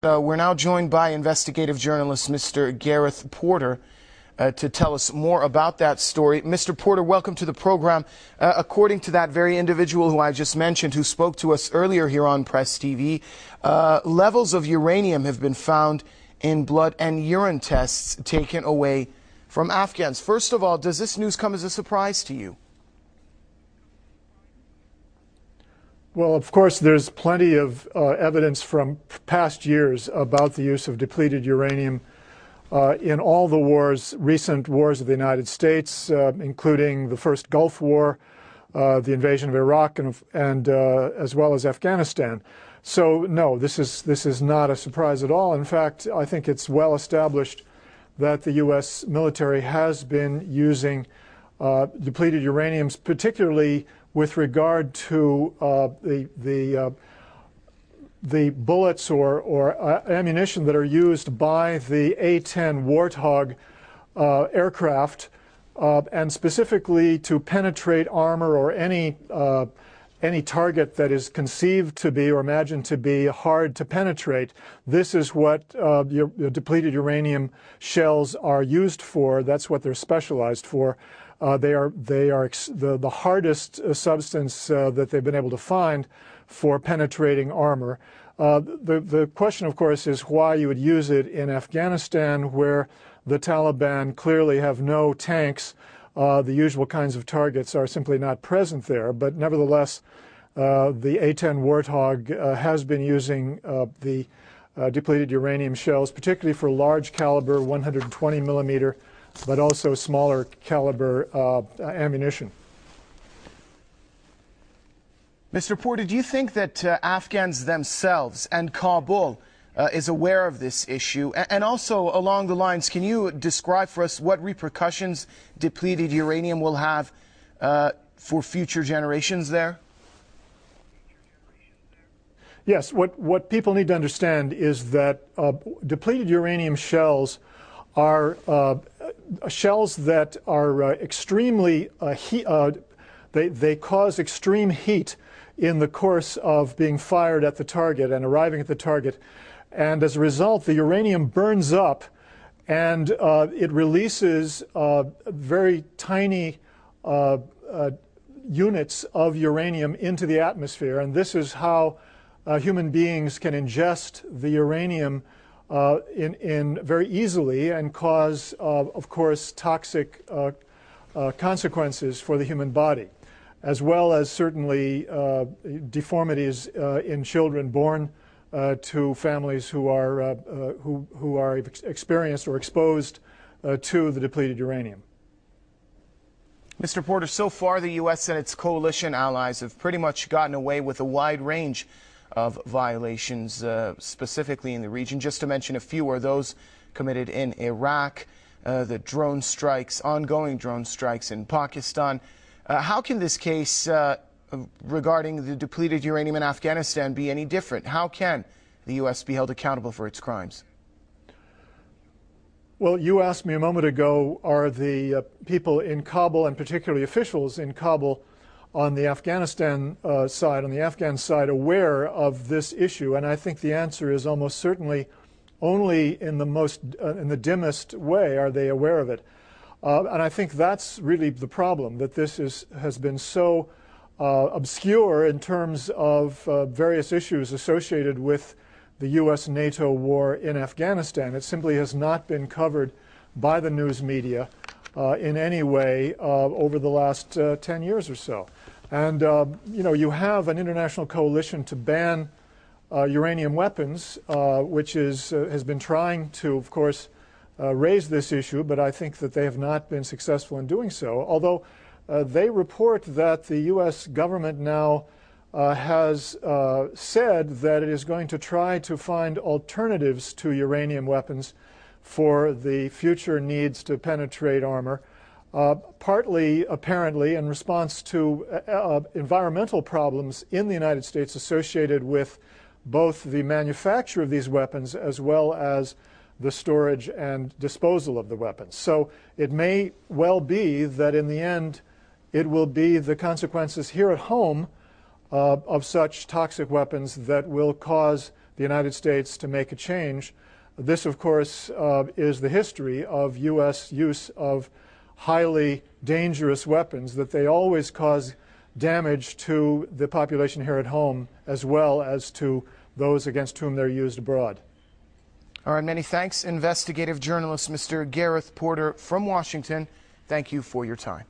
We're now joined by investigative journalist Mr. Gareth Porter to tell us more about that story. Mr. Porter, welcome to the program. According to that very individual who I just mentioned, who spoke to us earlier here on Press TV, levels of uranium have been found in blood and urine tests taken away from Afghans. First of all, does this news come as a surprise to you? Well, of course, there's plenty of evidence from past years about the use of depleted uranium in all the wars, recent wars of the United States, including the first Gulf War, the invasion of Iraq, and as well as Afghanistan. So, no, this is not a surprise at all. In fact, I think it's well established that the U.S. military has been using depleted uraniums, particularly with regard to the bullets or ammunition that are used by the A-10 Warthog aircraft, and specifically to penetrate armor or any target that is conceived to be or imagined to be hard to penetrate. This is what depleted uranium shells are used for. That's what they're specialized for. They are the hardest substance that they've been able to find for penetrating armor. The question, of course, is why you would use it in Afghanistan, where the Taliban clearly have no tanks. The usual kinds of targets are simply not present there. But nevertheless, the A-10 Warthog has been using the depleted uranium shells, particularly for large caliber 120 millimeter, but also smaller caliber ammunition. Mr. Porter, do you think that Afghans themselves and Kabul is aware of this issue? And also, along the lines, can you describe for us what repercussions depleted uranium will have for future generations there? Yes, what people need to understand is that depleted uranium shells are shells that are extremely they cause extreme heat in the course of being fired at the target and arriving at the target, and as a result the uranium burns up and it releases very tiny units of uranium into the atmosphere, and this is how human beings can ingest the uranium in very easily and cause, of course, toxic consequences for the human body, as well as certainly deformities in children born to families who are experienced or exposed to the depleted uranium. Mr. Porter, so far the U.S. and its coalition allies have pretty much gotten away with a wide range of violations, specifically in the region. Just to mention a few are those committed in Iraq, the drone strikes, ongoing drone strikes in Pakistan. How can this case regarding the depleted uranium in Afghanistan be any different? How can the U.S. be held accountable for its crimes? Well, you asked me a moment ago, are the people in Kabul, and particularly officials in Kabul, on the Afghanistan side, on the Afghan side, aware of this issue? And I think the answer is almost certainly only in the dimmest way are they aware of it. And I think that's really the problem, that this has been so obscure in terms of various issues associated with the U.S.-NATO war in Afghanistan. It simply has not been covered by the news media in any way over the last 10 years or so. And, you have an international coalition to ban uranium weapons, which has been trying to, of course, raise this issue, but I think that they have not been successful in doing so, although they report that the U.S. government now has said that it is going to try to find alternatives to uranium weapons for the future needs to penetrate armor. Partly, apparently, in response to environmental problems in the United States associated with both the manufacture of these weapons as well as the storage and disposal of the weapons. So it may well be that in the end it will be the consequences here at home of such toxic weapons that will cause the United States to make a change. This, of course, is the history of U.S. use of highly dangerous weapons, that they always cause damage to the population here at home as well as to those against whom they're used abroad. All right, many thanks. Investigative journalist Mr. Gareth Porter from Washington, thank you for your time.